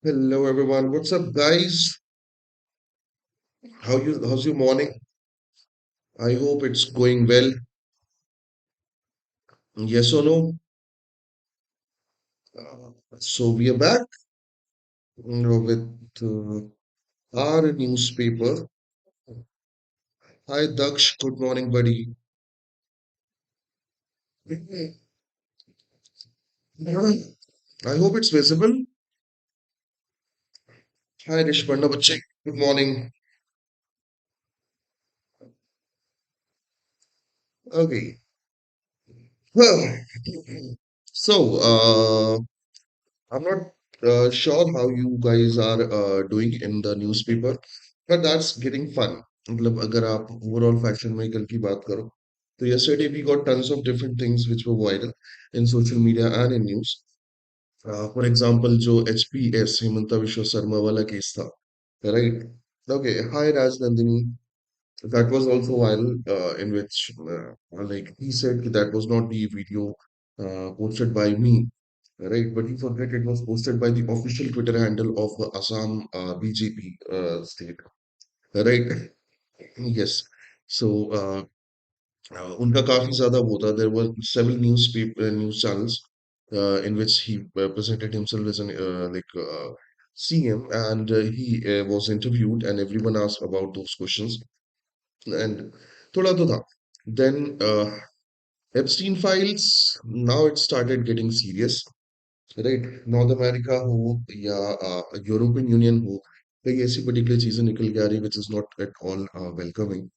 Hello everyone. What's up, guys? How's your morning? I hope it's going well. Yes or no? So we are back with our newspaper. Hi Daksh, good morning, buddy. I hope it's visible. Hi Rishpanda Bachche, good morning. Okay. Well, so I'm not sure how you guys are doing in the newspaper, but that's getting fun. मतलब अगर आप overall fashion में कल की बात करो, तो yesterday we got tons of different things which were viral in social media and in news. For example, जो HPS हिमंता विश्व शर्मा वाला केस था, right? Okay, hi Raj Nandini. That was also viral, in which like he said that was not the video posted by me, right? But you forget it was posted by the official Twitter handle of Assam BJP state, right? Yes. So उनका काफी ज्यादा वो था. There were several news channels in which he presented himself as an CM, and he was interviewed, and everyone asked about those questions. And thoda to tha. Then Epstein files, now it started getting serious, right? North America हो या European Union हो, कई ऐसी particular चीजें निकल के आ रही which is not at all welcoming.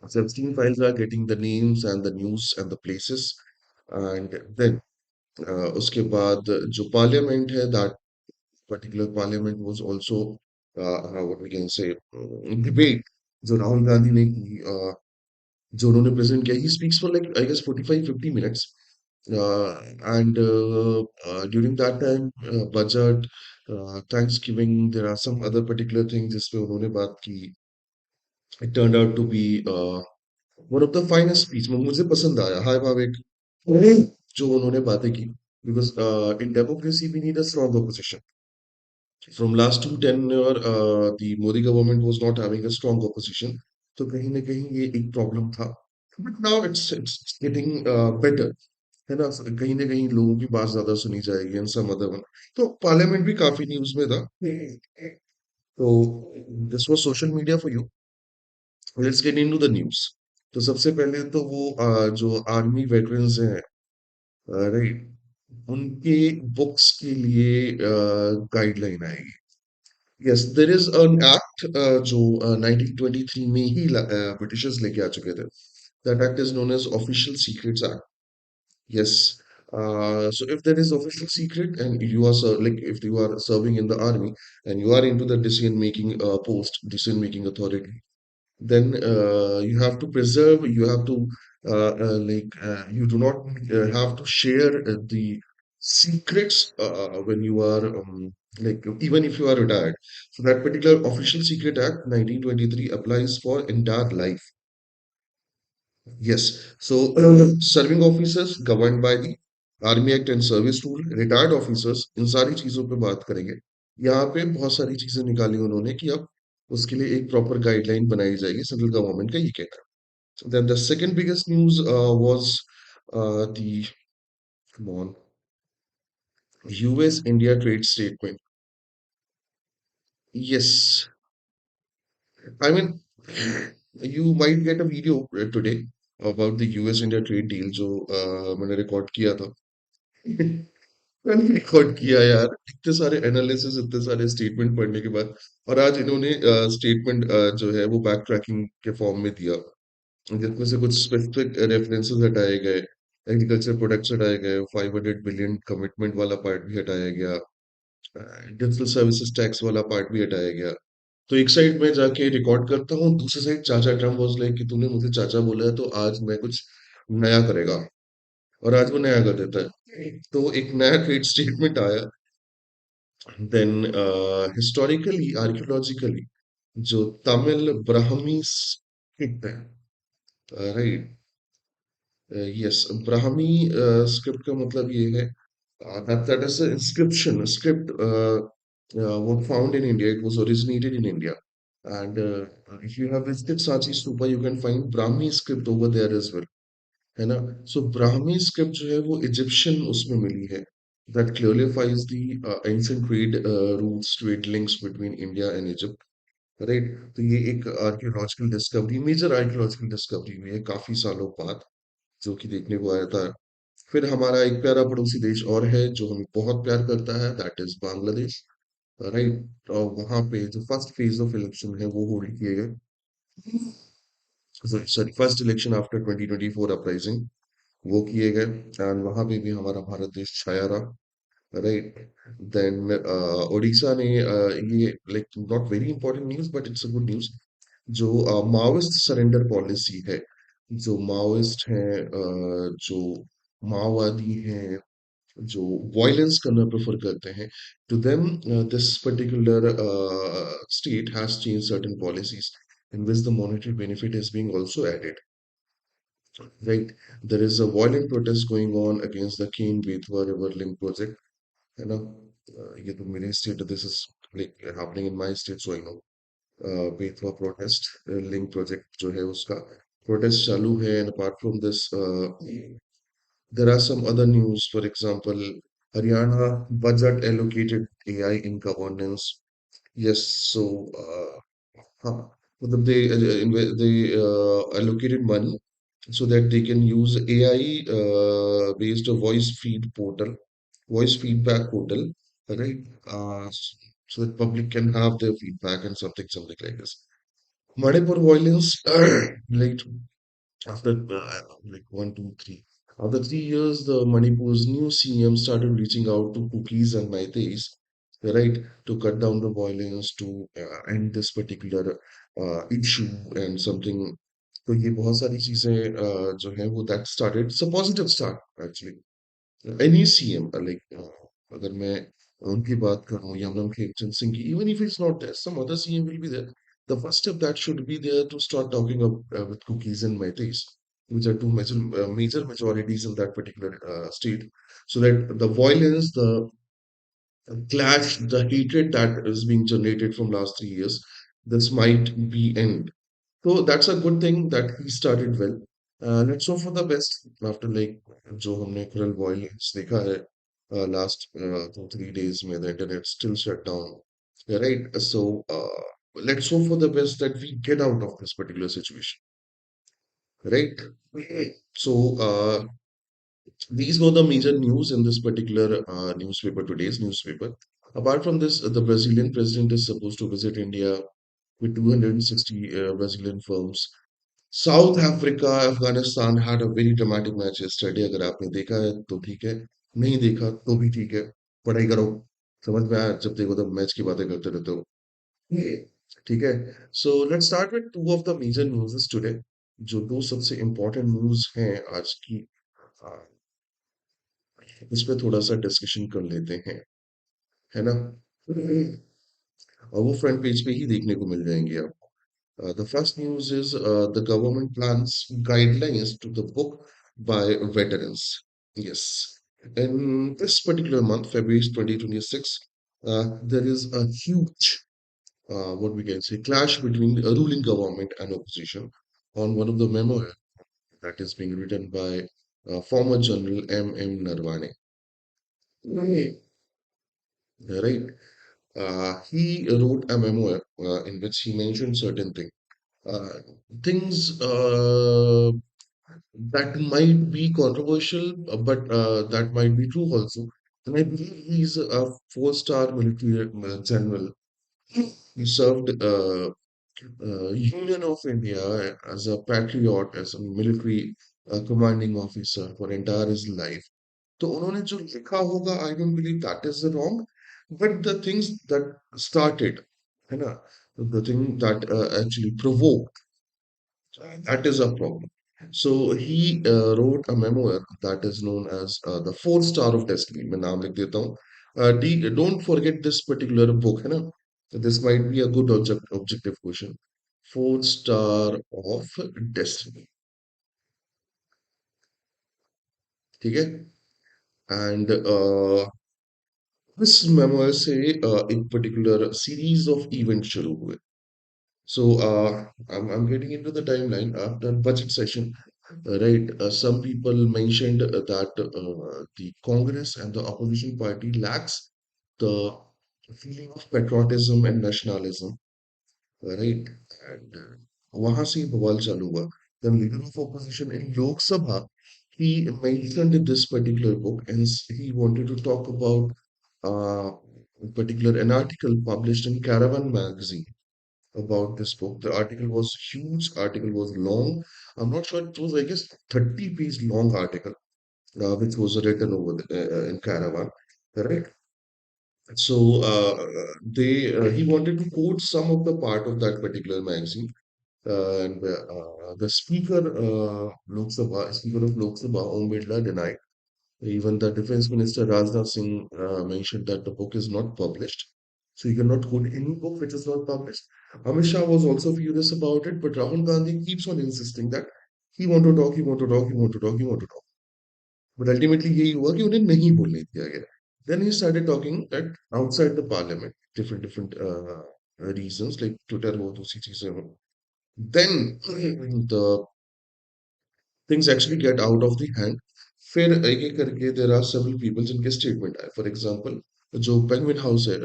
So Epstein files are getting the names and the news and the places, and then उसके बाद जो parliament है, that particular parliament was also what we can say, debate जो राहुल गांधी ने की, जो उन्होंने present किया. He speaks for like I guess 45-50 minutes, and during that time budget, Thanksgiving, there are some other particular things जिसपे उन्होंने बात की. It turned out to be one of the finest speech. मुझे पसंद आया. हाय भावेक, जो उन्होंने बातें की, because in democracy we need a strong opposition. From last two tenure, the Modi government was not having a strong opposition. तो कहीं ना कहीं ये एक प्रॉब्लम था. But now it's getting better, है ना? कहीं ना कहीं लोगों की बात ज्यादा सुनी जाएगी and some other one. तो पार्लियामेंट भी काफी न्यूज में था. तो this was social media for you. Let's get into the news. तो सबसे पहले तो वो जो आर्मी वेटरन्स हैं, राइट, उनके बुक्स के लिए गाइडलाइन आएगी. Yes, there is an act जो 1923 में ही ब्रिटिशर्स लेके आ चुके थे. That act is known as official secrets act. Yes. So if there is official secret and you are like if you are serving in the army and you are into the decision making post, decision making authority, then you have to preserve, you have to you do not have to share the secrets when you are like even if you are retired. So that particular official secret act 1923 applies for entire life. Yes. So, serving officers governed by the Army Act and Service Rule, retired officers, इन सारी चीजों पे बात करेंगे. यहाँ पे बहुत सारी चीजें निकाली उन्होंने कि अब उसके लिए एक प्रॉपर गाइडलाइन बनाई जाएगी. सेंट्रल गवर्नमेंट का ये कहना है. Then the second biggest news was the, come on, US India trade statement. Yes, I mean, you might get a video today about the US India trade deal जो मैंने record किया था. मैंने record किया यार, इतने सारे एनालिसिस, इतने सारे स्टेटमेंट पढ़ने के बाद. और आज इन्होंने स्टेटमेंट जो है वो बैक ट्रैकिंग के फॉर्म में दिया, जिसमें से कुछ स्पेसिफिक रेफरेंसेस हटाए गए, एग्रीकल्चर प्रोडक्ट्स हटाए गए, 500 बिलियन कमिटमेंट वाला पार्ट भी हटाया गया, डिजिटल सर्विसेज टैक्स वाला पार्ट भी हटाया गया. तो एक साइड में जाके रिकॉर्ड करता हूँ, दूसरी साइड चाचा ट्रम्प वाज लाइक कि तूने मुझे चाचा बोला है तो आज मैं कुछ नया करेगा. और आज वो नया कर देता है. तो एक नया ट्रेड स्टेटमेंट आया. देन हिस्टोरिकली, आर्कियोलॉजिकली, जो तमिल ब्राह्मी स्क्रिप्ट है, राइट, यस, ब्राह्मी स्क्रिप्ट का मतलब ये है That is an inscription, a script, what found in India. It was originated in India. And if you have visited Sanchi Stupa, you can find Brahmi script over there as well. है ना? So Brahmi script जो है वो Egyptian उसमें मिली है. That clarifies the ancient trade routes, trade links between India and Egypt. Right, तो ये एक archaeological discovery, major archaeological discovery हुई है काफी सालों बाद, जो कि देखने को आया था. फिर हमारा एक प्यारा पड़ोसी देश और है जो हमें बहुत प्यार करता है, दैट इज बांग्लादेश. राइट, और वहां पे जो फर्स्ट फेज ऑफ इलेक्शन है वो होल्ड किए गए. Sorry, first election after 2024 uprising वो किए गए. एंड वहां पे भी हमारा भारत देश छाया रहा. राइट. देन ओडिशा ने ये like not very important news but it's a good news. जो माओइस्ट सरेंडर पॉलिसी है, जो माओइस्ट हैं, जो माओवादी हैं, जो वायलेंस करना प्रेफर करते हैं, to them this particular state has changed certain policies in which the monetary benefit is being also added. Right, there is a violent protest going on against the Keen Betwa River Link project. है ना? ये तो मेरे state, this is like happening in my state, so I know. Betwa protest link project जो है उसका protest चालू है. And apart from this there are some other news. For example, Haryana budget allocated AI in governance. Yes, so huh, मतलब they allocated money so that they can use AI based voice feed portal, voice feedback portal, right? So that public can have their feedback and something like this. Manipur violence, like after like 1, 2, 3. After 3 years, the Manipur's new CM started reaching out to Kukis and Meiteis, right, to cut down the violence, to end this particular issue and something. तो ये बहुत सारी चीजें जो है वो that started. It's a positive start actually. Any CM, like अगर मैं उनकी बात करूं या हम खेमचंद सिंह की, even if it's not there, some other CM will be there. The first step that should be there to start talking with cookies and Meiteis, which are two major majorities in that particular state, so that the violence, the clash, the hatred that is being generated from last 3 years, this might be end. So that's a good thing that he started well. Let's hope for the best after like जो हमने कल violence देखा है last 2, 3 days में, the internet still shut down. Yeah, right. So let's hope for the best that we get out of this particular situation. Right. So these were the major news in this particular newspaper, today's newspaper. Apart from this, the Brazilian president is supposed to visit India with 260 Brazilian firms. South Africa Afghanistan had a very dramatic match yesterday. अगर आपने देखा है तो ठीक है, नहीं देखा तो भी ठीक है. पढ़ाई करो, समझ में आया, जब देखो तब मैच की बातें करते रहते हो. ठीक है. So let's start with two of the major newses today. जो दो सबसे इम्पोर्टेंट न्यूज़ हैं आज की, आ, इस पे थोड़ा सा डिस्कशन कर लेते हैं, है ना? और वो फ्रंट पेज पे ही देखने को मिल जाएंगे आप. The first news is the government plans guidelines to the book by veterans. Yes. In this particular month, February 2026, there is a huge, what we can say, clash between the ruling government and opposition on one of the memoir that is being written by former General M. Narwane. Right. He wrote a memoir in which he mentioned certain uh, things that might be controversial, but that might be true also. And I believe he's a four-star military general. He served Union of India as a patriot, as a military commanding officer for entire his life. तो उन्होंने जो लिखा होगा, I don't believe that is wrong, but the things that started, है ना, the thing that actually provoked, that is a problem. So he wrote a memoir that is known as the Fourth Star of Destiny. मैं नाम लिख देता हूँ. Don't forget this particular book, है ना? This might be a good objective question. Fourth Star of Destiny. ठीक है? And this memoir से एक particular series of events शुरू हुए. So I'm getting into the timeline after budget session, right? Some people mentioned that the Congress and the opposition party lacks the feeling of patriotism and nationalism, right? And वहां से बवाल चालू हुआ. Then leader of opposition in Lok Sabha, he mentioned this particular book and he wanted to talk about in particular an article published in Caravan magazine about this book. The article was huge, article was long. I'm not sure, it was, I guess, 30-page long article, which was written over in Caravan, right? So they he wanted to quote some of the part of that particular magazine. And the speaker of Lok Sabha, Om Birla, denied. Even the Defense Minister Rajnath Singh mentioned that the book is not published. So you cannot quote any book which is not published. Amit Shah was also furious about it, but Rahul Gandhi keeps on insisting that he want to talk, he want to talk, he want to talk, he want to talk. But ultimately यही हुआ कि उन्हें नहीं बोलने दिया गया. Then he started talking at outside the parliament, different reasons like Twitter हो, दूसरी चीजें हो. Then the things actually get out of the hand. फिर एक एक करके there are several people जिनके statement आए. For example, जो Penguin House है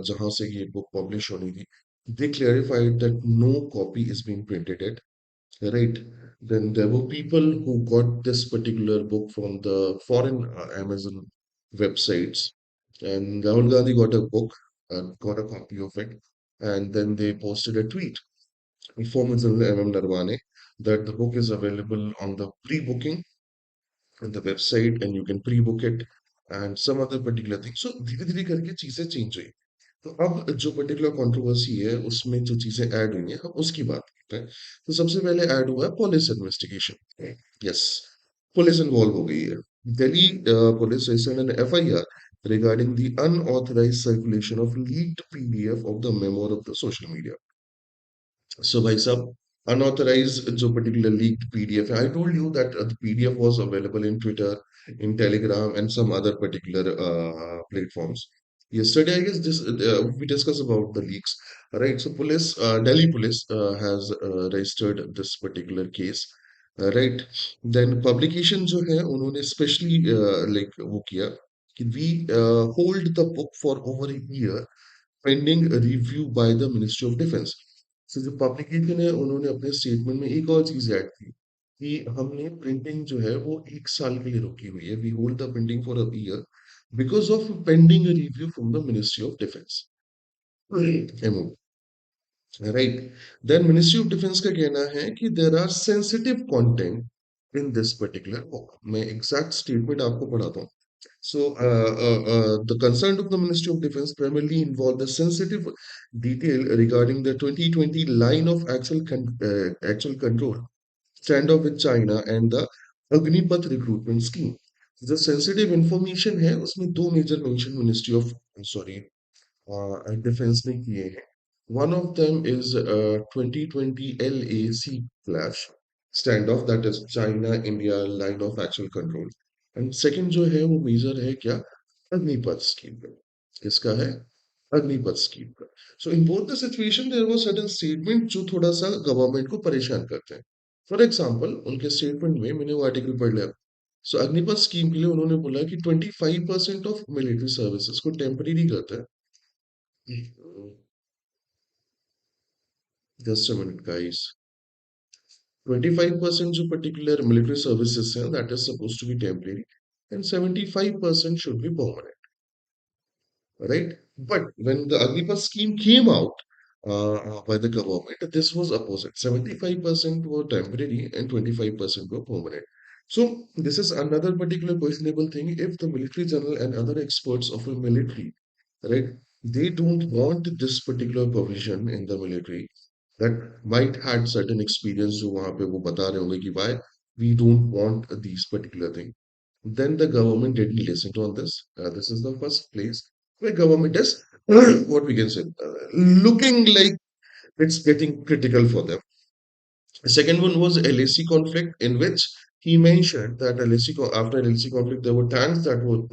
जहाँ से ये book publish होनी थी, they clarified that no copy is being printed yet, right? Then there were people who got this particular book from the foreign Amazon websites, and Rahul Gandhi got a book, got a copy of it, and then they posted a tweet informing Narwane that the book is available on the pre-booking on the website and you can pre-book it and some other particular thing. So धीरे धीरे करके चीजें change हुई. तो अब जो particular controversy है उसमें जो चीजें ऐड हुई हैं हम उसकी बात करते हैं. तो सबसे पहले ऐड हुआ है police investigation. Yes, police involve हो गई है. Delhi police issued an FIR regarding the unauthorized circulation of leaked PDF of the memo of the social media. So, भाई साहब, unauthorized जो particular leaked PDF है, I told you that the PDF was available in Twitter, in Telegram, and some other particular platforms. Yesterday, I guess this we discussed about the leaks, right? So, police, Delhi police has registered this particular case, right? Then publication जो है, उन्होंने specially like वो किया कि we hold the book for over a year pending review by the Ministry of Defense. So जो publication है उन्होंने अपने स्टेटमेंट में एक और चीज ऐड की कि हमने प्रिंटिंग जो है वो 1 साल के लिए रोकी हुई है. We hold the printing for a year because of pending review from the ministry of defence. MO, right. Then ministry of defence का कहना है कि there are sensitive content in this particular book. मैं एग्जैक्ट स्टेटमेंट आपको पढ़ाता हूँ. So, the concern of the Ministry of Defense primarily involved the sensitive detail regarding the 2020 line of actual control standoff with China and the Agnipath recruitment scheme. The sensitive information है उसमें दो major mention Ministry of sorry defense ने किए हैं. One of them is 2020 LAC clash standoff, that is China India line of actual control. And second जो है वो major है क्या, अग्निपथ स्कीम का. किसका है, अग्निपथ स्कीम का. So in both the situation there was certain statement जो थोड़ा सा गवर्नमेंट को परेशान करते हैं. फॉर एग्जांपल उनके स्टेटमेंट में मैंने वो आर्टिकल पढ़ लिया. सो अग्निपथ स्कीम के लिए उन्होंने बोला कि 25% ऑफ मिलिट्री सर्विसेज को टेम्परेरी करता है. Just a minute guys. 25% जो particular military services हैं, that is supposed to be temporary, and 75% should be permanent, right? But when the Agnipath scheme came out by the government, this was opposite. 75% were temporary and 25% were permanent. So this is another particular questionable thing. If the military general and other experts of a military, right, they don't want this particular provision in the military, that might had certain experience जो वहां पे वो बता रहे होंगे कि why we don't want these particular thing. Then the government didn't listen to on this. This is the first place where government is what we can say looking like it's getting critical for them. The second one was LAC conflict in which he mentioned that after LC conflict, there were tanks that were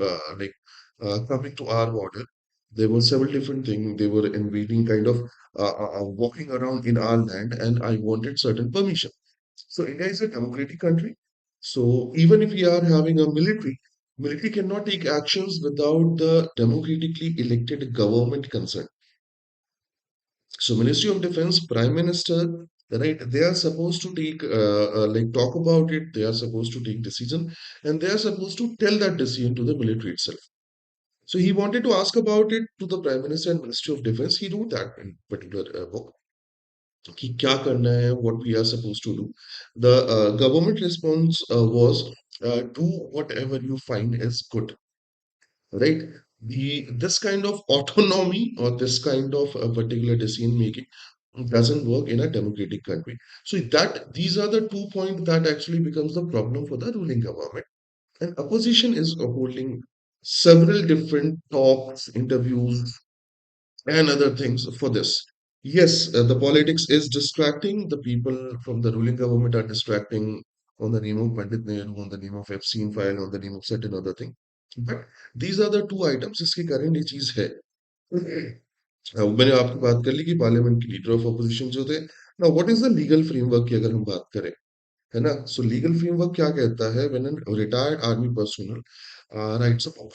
coming to our border. There were several different things. They were invading, kind of walking around in our land, and I wanted certain permission. So India is a democratic country. So even if we are having a military cannot take actions without the democratically elected government consent. So Ministry of Defense, Prime Minister, right? They are supposed to take talk about it. They are supposed to take decision, and they are supposed to tell that decision to the military itself. So he wanted to ask about it to the Prime Minister and Ministry of Defense. He wrote that in particular book. कि क्या करना है, what we are supposed to do. The government response was do whatever you find is good, right? This kind of autonomy or this kind of particular decision making doesn't work in a democratic country. So that these are the 2 points that actually becomes the problem for the ruling government. And opposition is holding several different talks, interviews, and other things for this. Yes, the politics is distracting. The people from the ruling government are distracting on the name of Pandit Nehru, on the name of Epstein file, on the name of certain other thing. But these are the two items जिसके कारण ये चीज है. मैंने आपकी बात कर ली कि पार्लियामेंट के लीडर ऑफ अपोजिशन जो थे. Now what is the legal framework की अगर हम बात करें, है ना? सो लीगल फ्रेमवर्क क्या कहता है? When an retired army personnel rights a book.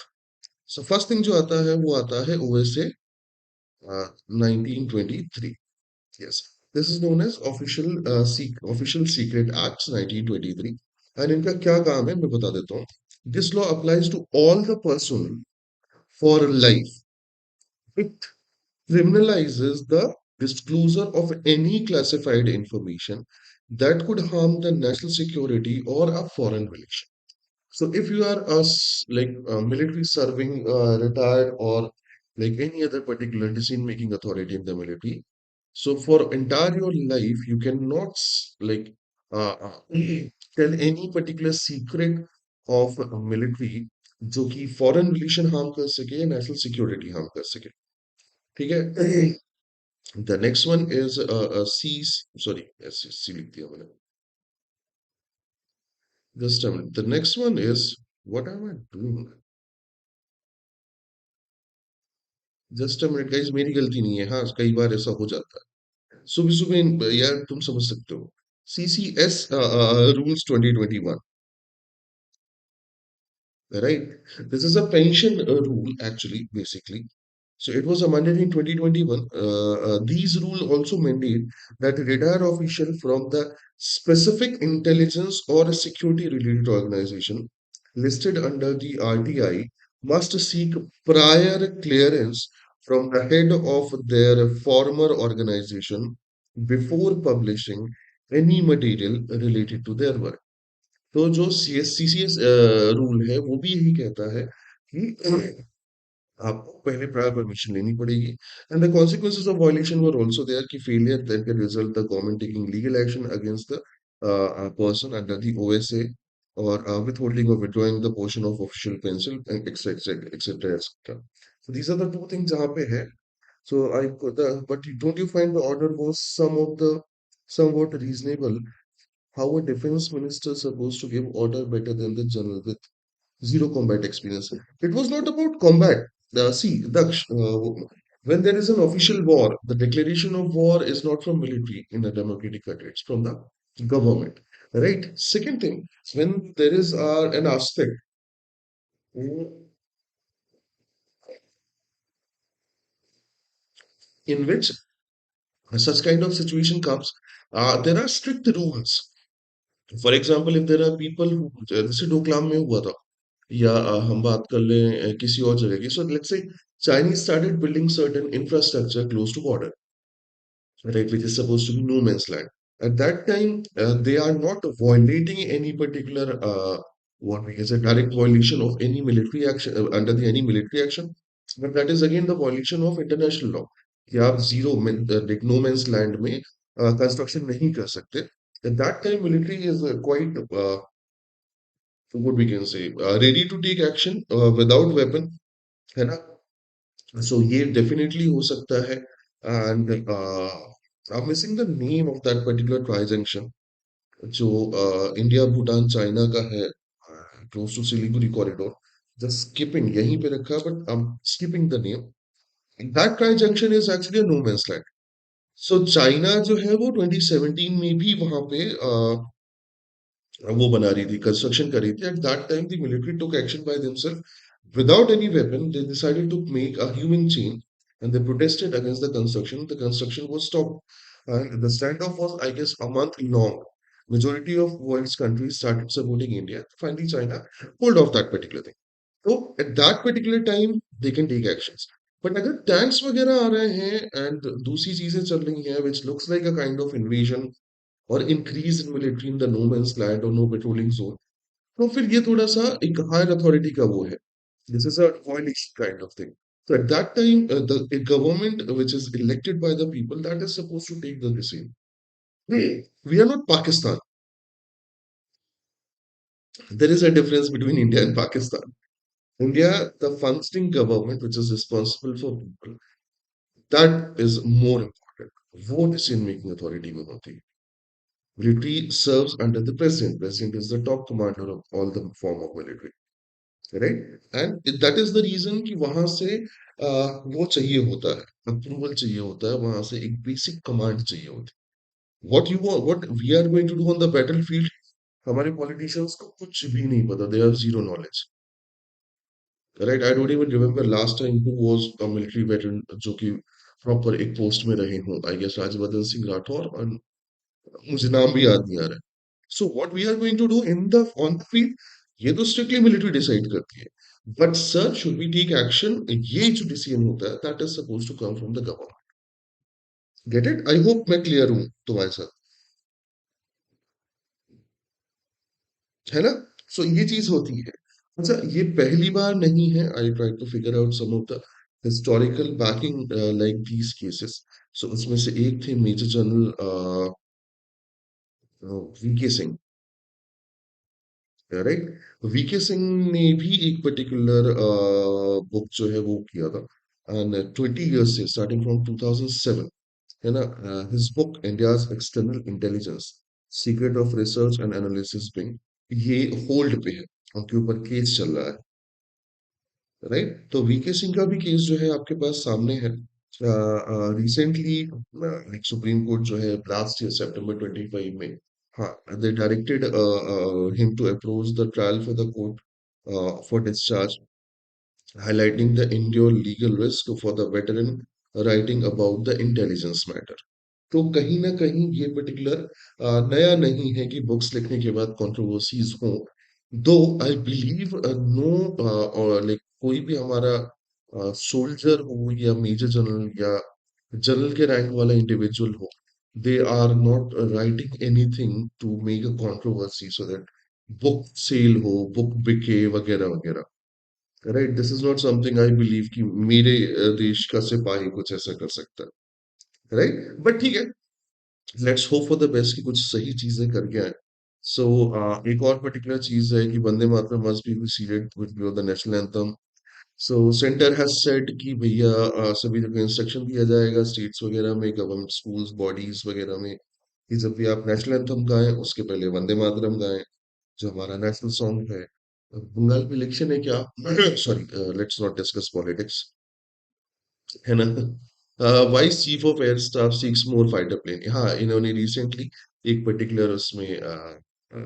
So first thing जो आता है वो आता है OSA 1923. Yes, this is known as Official Secret Acts 1923. And इनका क्या काम है मैं बता देता हूँ. This law applies to all the personnel for life. It criminalizes the disclosure of any classified information that could harm the national security or a foreign relation. So if you are military serving, retired, or like any other particular decision-making authority in the military, so for entire your life you cannot tell any particular secret of military जो कि foreign relation harm कर सके या national security harm कर सके. ठीक है? The next one is C. Sorry, yes, C लिख दिया मैंने. Just a minute. The next one is what am I doing? Just a minute guys, मेरी गलती नहीं है. हाँ, कई बार ऐसा हो जाता है. सुबह सुबह यार तुम समझ सकते हो. CCS rules 2021, right? This is a pension rule actually, basically. So it was amended in 2021. These rules also mandate that a retired official from the specific intelligence or a security related organization listed under the RTI must seek prior clearance from the head of their former organization before publishing any material related to their work. तो जो CCS rule है वो भी यही कहता है कि आपको पहले प्रायर परमिशन लेनी पड़ेगी. And the consequences of violation were also there कि failure that can result the government taking legal action against the person under the OSA or withholding or withdrawing the portion of official pencil and etc etc etc. So these are the two things जहाँ पे है. So but don't you find the order was somewhat reasonable? How a defense minister supposed to give order better than the general with zero combat experience? It was not about combat. See, Daksh, when there is an official war, the declaration of war is not from military in a democratic country, it's from the government. Right? Second thing, when there is an aspect in which such kind of situation comes, there are strict rules. For example, if there are people who, जैसे डोकलाम में हुआ था, या हम बात कर लें किसी और जगह की. So let's say Chinese started building certain infrastructure close to border, right, which is supposed to be no man's land. At that time, they are not violating any particular what we can say direct violation of any military action under the any military action, but that is again the violation of international law. कि आप like no man's land में construction नहीं कर सकते. At that time, military is quite what we can say ready to take action without weapon, है ना? So ये definitely हो सकता है. And I'm missing the name of that particular tri-junction. जो इंडिया भूटान चाइना का है, close to Siliguri corridor, just skipping यहीं पे रखा है, but I am skipping the name. That transaction is actually no man's land. So China जो है वो 2017 में भी वहां पे वो बना रही थी, कंस्ट्रक्शन कर रही थी। At that time the military took action by themselves without any weapon, they decided to make a human chain and they protested against the construction. The construction was stopped, and the standoff was, I guess, a month long. Majority of world's countries started supporting India. Finally, China pulled off that particular thing. So at that particular time, they can take actions. But अगर tanks वगैरह आ रहे हैं and दूसरी चीजें चल रही हैं, which looks like a kind of invasion और increase in military in the no man's land or no patrolling zone, तो फिर ये थोड़ा सा एक हायर अथॉरिटी का वो है. This is a coalition kind of thing. So at that time, the a government which is elected by the people, that is supposed to take the decision. We are not Pakistan. There is a difference between India and Pakistan. India, the functioning government which is responsible for people, that is more important. वो decision making authority में होती है. Military serves under the president. President is the top commander of all the form of military. Right and that is the reason कि वहां से वो चाहिए होता है, अप्रूवल चाहिए होता है, वहां से एक बेसिक कमांड चाहिए होती है. What we are going to do on the battle field, हमारे पॉलिटिशियंस को कुछ भी नहीं पता, they have zero knowledge. Right, I don't even remember last time who was a military veteran जो कि प्रॉपर एक पोस्ट में रहे हों. आई गेस राजवर्धन सिंह राठौर, और मुझे नाम भी याद नहीं आ रहा है. So what we are going to do in the on the field, ये तो स्ट्रिक्टली मिलिट्री डिसाइड करती है. But sir, should we take action, ये जो डिसीजन होता है, that is suppose to come from the government. Get it? I hope मैं clear हूं तुम्हारे साथ, है ना? सो ये चीज होती है. अच्छा, ये पहली बार नहीं है. I try to figure out some of the historical backing like these cases. So उसमें से एक थे major general V K Singh. Right, V K Singh ने भी एक पर्टिकुलर बुक जो है वो किया था, एंड 20 years से, स्टार्टिंग फ्रॉम 2007, है ना. His book India's external intelligence, secret of research and analysis wing, ये होल्ड पे है, उनके ऊपर केस चल रहा है. राइट, तो वीके सिंह का भी केस जो है आपके पास सामने है. रिसेंटली सुप्रीम कोर्ट जो है लास्ट ईयर सितंबर 25 में, हाँ, they directed him to approach the trial for the court for discharge, highlighting the enduring legal risk for the veteran writing about the intelligence matter. तो कहीं ना कहीं ये पर्टिकुलर नया नहीं है कि बुक्स लिखने के बाद कंट्रोवर्सीज हों. दो आई बिलीव नो, और लाइक कोई भी हमारा सोल्जर हो या मेजर जनरल या जनरल के रैंक वाला इंडिविजुअल हो, they are not writing anything to make a controversy so that book sell हो, बुक बिके वगैरह वगैरह. Right, this is not something I believe कि मेरे देश का सिपाही कुछ ऐसा कर सकता है. राइट, बट ठीक है, let's hope for the best कि कुछ सही चीजें करके आए. सो एक और पर्टिकुलर चीज है कि Vande Mataram must be seated with the national anthem. So centre has said कि भैया सभी जगह इंस्ट्रक्शन दिया जाएगा स्टेट्स वगैरह में, गवर्नमेंट स्कूल्स बॉडीज वगैरह में, कि जब भी आप नेशनल एंथम गाएं उसके पहले वंदे मातरम गाएं, जो हमारा नेशनल सॉन्ग है. बंगाल में इलेक्शन है क्या? Sorry, let's not discuss politics, है ना. Vice chief of air staff seeks more fighter plane. हाँ, इन्होंने रिसेंटली एक पर्टिकुलर उसमें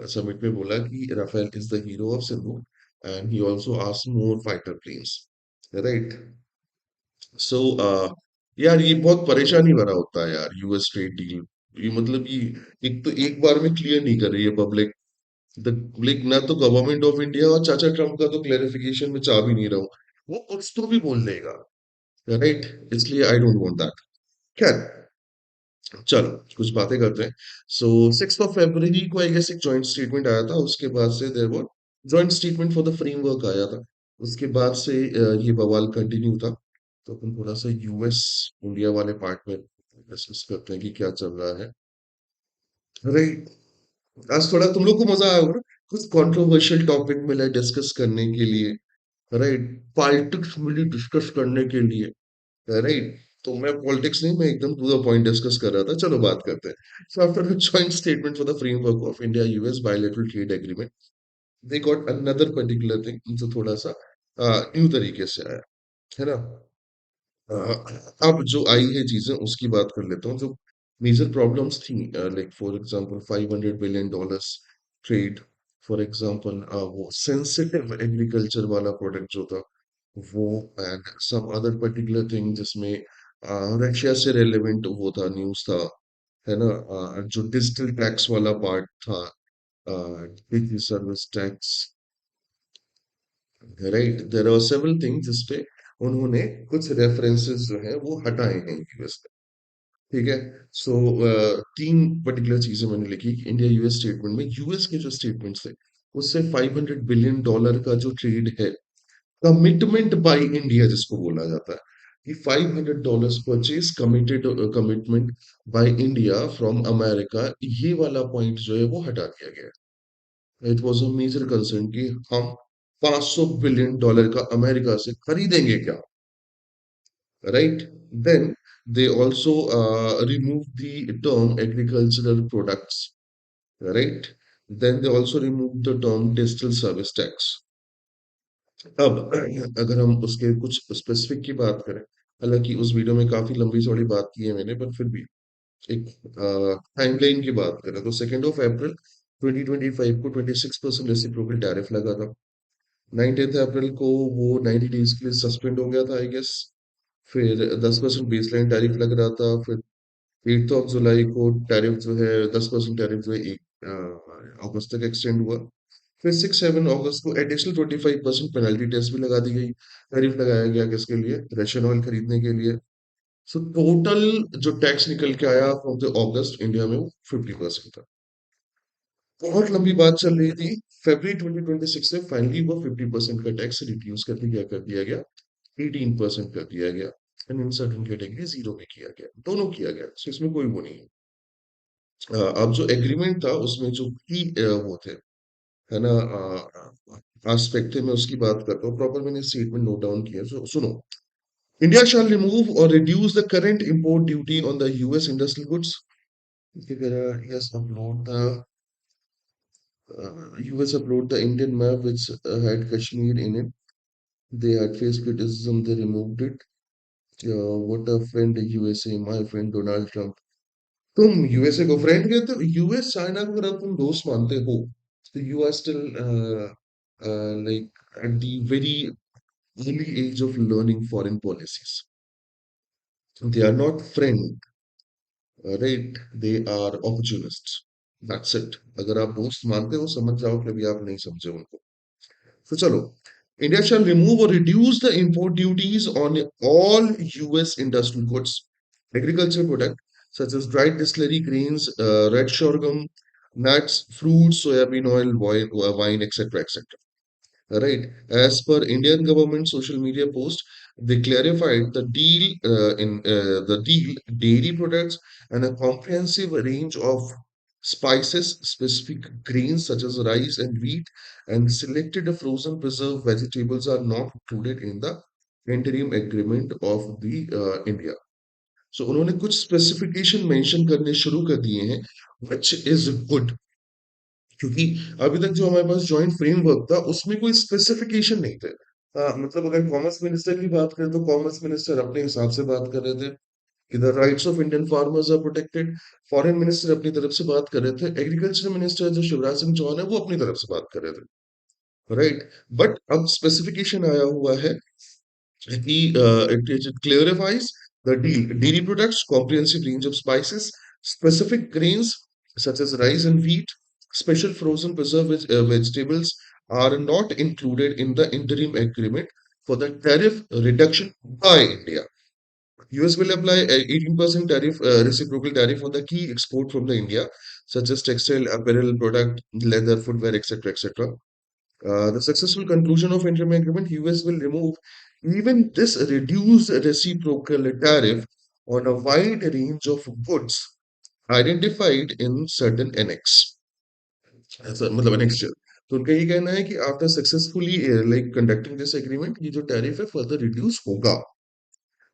समिट में बोला कि Rafale is the hero of Sindhu, and he also asked more fighter planes. Right. So यार, ये बहुत परेशानी भरा होता है यार, यूएस ट्रेड डील. ये मतलब ये एक तो एक बार में क्लियर नहीं कर रही है पब्लिक. द लाइक ना तो गवर्नमेंट ऑफ इंडिया और चाचा ट्रम्प का तो क्लेरिफिकेशन में चाह भी नहीं रहा हूँ. वो कुछ तो भी बोल देगा. राइट, इसलिए आई डोंट वांट दैट. खैर, चलो कुछ बातें करते हैं. सो 6 फरवरी को आई गेस एक जॉइंट स्टेटमेंट आया था, उसके बाद से there were joint statement for the framework आया था. उसके बाद से ये बवाल कंटिन्यू था. तो अपन थोड़ा सा यूएस इंडिया वाले पार्ट में डिस्कस करते हैं कि क्या चल रहा है. राइट, आज थोड़ा तुम लोग को मजा आया होगा ना, कुछ कंट्रोवर्शियल टॉपिक मिला डिस्कस करने के लिए. राइट, पॉलिटिक्स मिली डिस्कस करने के लिए. राइट. तो मैं पॉलिटिक्स नहीं, मैं एकदम टू द पॉइंट डिस्कस कर रहा था, चलो बात करते हैं। So after the joint statement for the framework of India US bilateral trade agreement, they got another particular thing जो थोड़ा सा न्यू तरीके से आया, है ना। अ, अब जो आई है चीजें उसकी बात कर लेता हूँ। जो मेजर प्रॉब्लम्स थी, like for example $500 billion trade, for example वो सेंसिटिव एग्रीकल्चर वाला प्रोडक्ट जो था वो, and some other particular thing जिसमें रशिया से रेलेवेंट वो था, न्यूज़ था, है ना। जो डिजिटल टैक्स वाला पार्ट था, digital service tax, right, there are several things जिसपे उन्होंने कुछ रेफरेंसेस जो है वो हटाए हैं यूएस में। ठीक है। सो तीन पर्टिकुलर चीजें मैंने लिखी कि इंडिया यूएस स्टेटमेंट में, यूएस के जो स्टेटमेंट्स थे उससे $500 बिलियन का जो ट्रेड है, कमिटमेंट बाय इंडिया जिसको बोला जाता है, कि $500 purchase committed, commitment by India from America, ये वाला पॉइंट जो है वो हटा दिया गया। It was a major concern कि हम $500 बिलियन का अमेरिका से खरीदेंगे क्या, right. Then they also remove the term agricultural products, right. Then they also remove the term digital service tax. अब अगर हम उसके कुछ स्पेसिफिक की बात करें, हालांकि उस वीडियो में काफी लंबी चौड़ी बात की है मैंने, पर फिर भी एक टाइमलाइन की बात करें तो 2 अप्रैल 2025 को 26% रेसिप्रोकल टैरिफ लगा था। 19 अप्रैल को वो 90 डेज के लिए सस्पेंड हो गया था, आई गेस। फिर 10% बेसलाइन टैरिफ लग रहा था। फिर 8 जुलाई को टैरिफ जो है, 10% टैरिफ जो है 1 अगस्त तक एक्सटेंड हुआ। फिर 6-7 अगस्त को एडिशनल 25% पेनल्टी टैक्स भी लगा दी गई, टैरिफ लगाया गया किसके लिए, रशियन ऑयल खरीदने के लिए। सो टोटल जो टैक्स निकल के आया फ्रॉम द अगस्त इंडिया में वो 50% था। बहुत लंबी बात चल रही थी। फरवरी 2026 से फाइनली वो 50% का टैक्स रिड्यूस कर दिया गया, 18% कर दिया गया। And in certain category zero में किया गया, दोनों किया गया, so इसमें कोई वो नहीं है। अब जो एग्रीमेंट था उसमें जो की वो थे, है ना, एस्पेक्ट थे, मैं उसकी बात करता हूँ। प्रॉपर मैंने स्टेटमेंट नोट डाउन किया, so सुनो। India shall remove or reduce the current import duty on the US industrial goods. Yes, upload the US upload the Indian map which had Kashmir in it. They had faced criticism, they removed it. What a friend USA, my friend Donald Trump. तुम USA को friend कहते हो? US China को अगर अब तुम दोस्त मानते हो तो you are still like at the very early age of learning foreign policies. They are not friend, right, they are opportunists. That's it. अगर आप दोस्त मानते हो समझ जाओ कि अभी आप नहीं समझे उनको। तो चलो, India shall remove or reduce the import duties on all US industrial goods, agriculture product such as dried distillery grains, red sorghum, nuts, fruits, soybean oil, wine, etc., etc. Right. As per Indian government social media post, they clarified the deal in the deal dairy products and a comprehensive range of spices, specific grains such as rice and wheat, and selected frozen preserved vegetables are not included in the interim agreement of the India. So उन्होंने कुछ specification mention करने शुरू कर दिए हैं, which is good, क्योंकि अभी तक जो हमारे पास जॉइंट फ्रेमवर्क था उसमें कोई स्पेसिफिकेशन नहीं थे। मतलब अगर कॉमर्स मिनिस्टर की बात करें तो कॉमर्स मिनिस्टर अपने हिसाब से बात कर रहे थे कि the rights of Indian farmers are protected. Foreign minister अपनी तरफ से बात कर रहे थे, एग्रीकल्चर मिनिस्टर जो शिवराज सिंह चौहान है वो अपनी तरफ से बात कर रहे थे, राइट। बट अब स्पेसिफिकेशन आया हुआ है कि it clarifies the dairy products, comprehensive range of spices, specific grains such as rice and wheat, special frozen preserved vegetables are not included in the interim agreement for the tariff reduction by India. US will apply a 18% tariff, reciprocal tariff on the key export from the India, such as textile, apparel, product, leather, footwear, etc., etc. The successful conclusion of interim agreement, US will remove even this reduced reciprocal tariff on a wide range of goods identified in certain annex. ऐसा मतलब annexure। तो उनका ये कहना है कि after successfully like conducting this agreement, ये जो टैरिफ है फर्दर रिड्यूस होगा।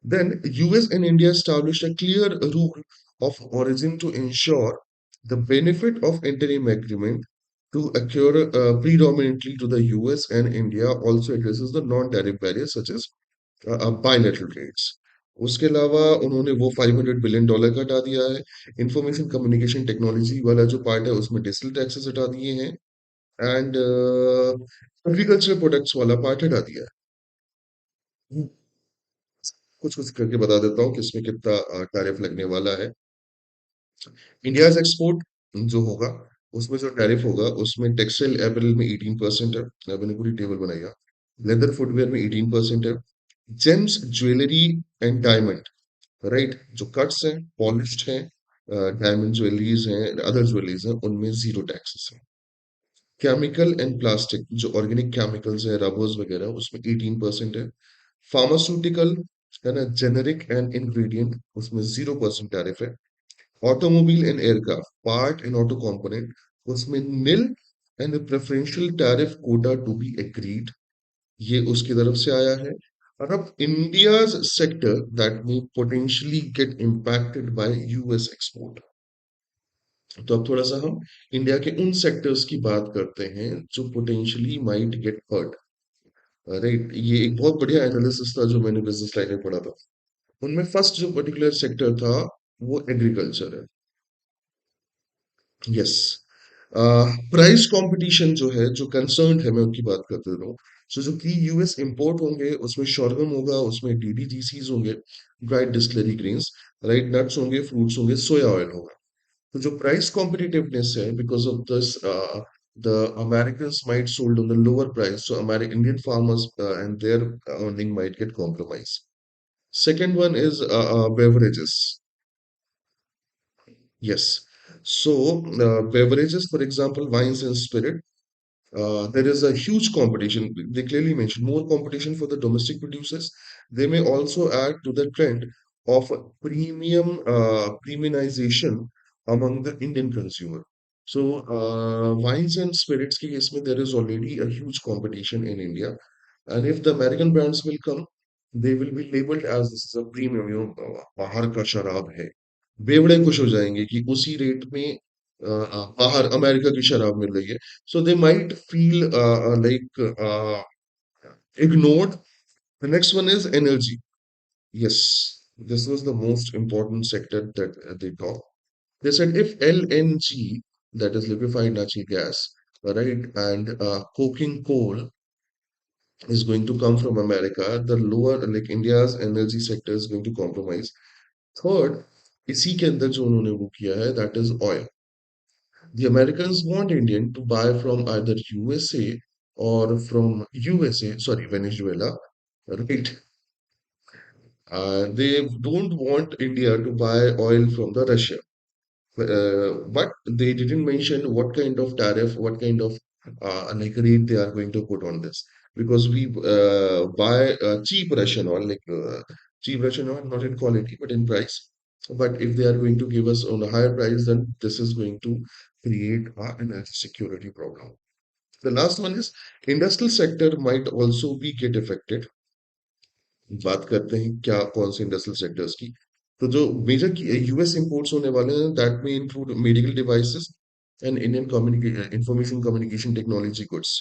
Then US and India established a clear rule of origin to ensure the benefit of interim agreement to occur predominantly to the US, and India also addresses the non-tariff barriers such as bilateral trades. उसके अलावा उन्होंने वो $500 billion का हटा दिया है। Information communication technology वाला जो पार्ट है उसमें डिजिटल टैक्सेस हटा दिए हैं, एंड एग्रीकल्चर प्रोडक्ट्स वाला पार्ट हटा दिया है। कुछ कुछ करके बता देता हूँ कि इसमें कितना टैरिफ लगने वाला है। इंडियाज एक्सपोर्ट जो होगा, उसमें जो टैरिफ होगा उसमें टेक्सटाइल अपैरल में 18% है। मैंने पूरी टेबल बनाई है। लेदर फुटवेयर में 18% है। James jewellery and diamond, right, जो कट्स हैं, पॉलिश्ड हैं, डायमंड ज्वेलरीज हैं, अदर ज्वेलरीज हैं, उनमें जीरो टैक्सेस है। केमिकल एंड प्लास्टिक, जो ऑर्गेनिक केमिकल्स है, रबर्स वगैरह, उसमें 18% है। फार्मास्यूटिकल, है ना, जेनेरिक एंड इंग्रेडिएंट, उसमें 0% टैरिफ है। Automobile and aircraft part and auto component, उसमें nil and preferential tariff quota to be agreed, ये उसकी तरफ से आया है। और अब India's sector that may potentially get impacted by US export. तो अब थोड़ा सा हम इंडिया के उन सेक्टर्स की बात करते हैं जो potentially might get hurt, right. ये एक बहुत बढ़िया एनालिसिस था जो मैंने बिजनेस लाइन में पढ़ा था। उनमें फर्स्ट जो पर्टिकुलर सेक्टर था वो एग्रीकल्चर है। यस। प्राइस कंपटीशन जो है, जो कंसर्न है, मैं उनकी बात करते रहूँ। सो जो की यूएस इंपोर्ट होंगे उसमें शोरगम होगा, उसमें डीडीजीसीज होंगे, dried distillery grains, right, nuts होंगे, फ्रूट्स होंगे, सोया ऑयल होगा। तो जो प्राइस कॉम्पिटिटिवनेस है, because of this the Americans might sold on the lower price, so American Indian farmers and their earning might get compromised. Second one is beverages. Yes. So beverages, for example, wines and spirit. There is a huge competition. They clearly mention more competition for the domestic producers. They may also add to the trend of premiumization among the Indian consumer. So, wines and spirits के case में there is already a huge competition in India, and if the American brands will come, they will be labeled as this is a premium, बाहर का शराब है। बेवड़े खुश हो जाएंगे कि उसी रेट में बाहर अमेरिका की शराब मिल रही है। So they might feel like ignored. The next one is energy. Yes, this was the most important sector that they talk. They said if LNG, that is liquefied natural gas, right, and coking coal is going to come from America, the lower, like India's energy sector is going to compromise. Third, इसी के अंदर जो उन्होंने वो किया है, that is oil. The Americans want Indian to buy from either USA or from USA, sorry, Venezuela, right? They don't want India to buy oil from the Russia. But they didn't mention what kind of tariff, what kind of like rate they are going to put on this. Because we buy cheap Russian oil, like cheap Russian oil, not in quality, but in price. But if they are going to give us on a higher price, then this is going to create an energy security problem. The last one is industrial sector might also be get affected. बात करते हैं क्या कौन से industrial sectors की। तो जो major US imports होने वाले हैं, दैट में include medical devices and Indian communication information communication technology goods.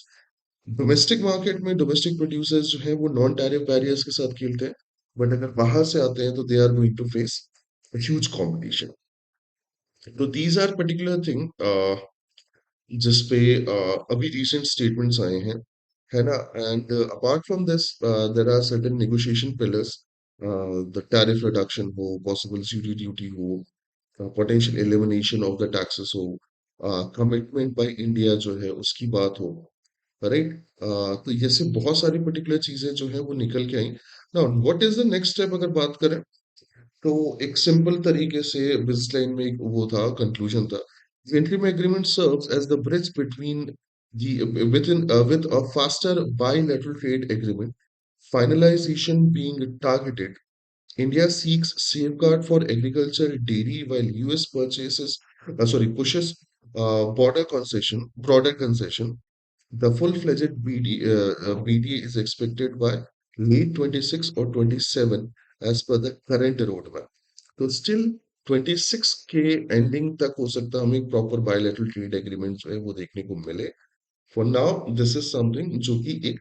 Domestic market में डोमेस्टिक प्रोड्यूसर्स जो है वो नॉन टैरिफ बैरियर्स के साथ खेलते हैं, बट अगर बाहर से आते हैं तो they are going to face huge competition. तो दीज आर पर्टिकुलर थिंग जिस पे अभी रिसेंट स्टेटमेंट्स आए हैं, है ना। And apart from this there are certain negotiation pillars, the tariff reduction हो, पॉसिबल ड्यूटी ड्यूटी हो, potential elimination of the taxes हो, कमिटमेंट बाय इंडिया जो है उसकी बात हो, राइट। तो ये से बहुत सारी पर्टिकुलर चीजें जो है वो निकल के आई। Now what is the next step अगर बात करें, तो एक सिंपल तरीके से बिजनेस लाइन में एक वो था, कंक्लूजन था। The interim agreement serves as the bridge between with a faster bilateral trade agreement finalization being targeted. India seeks safeguard for agriculture dairy while US pushes broader concession. The full-fledged BDA is expected by late 26 or 27, as per the current roadmap. तो still 26K ending तक हो सकता है हमें एक proper bilateral trade agreement जो है वो देखने को मिले. For now this is something जो कि एक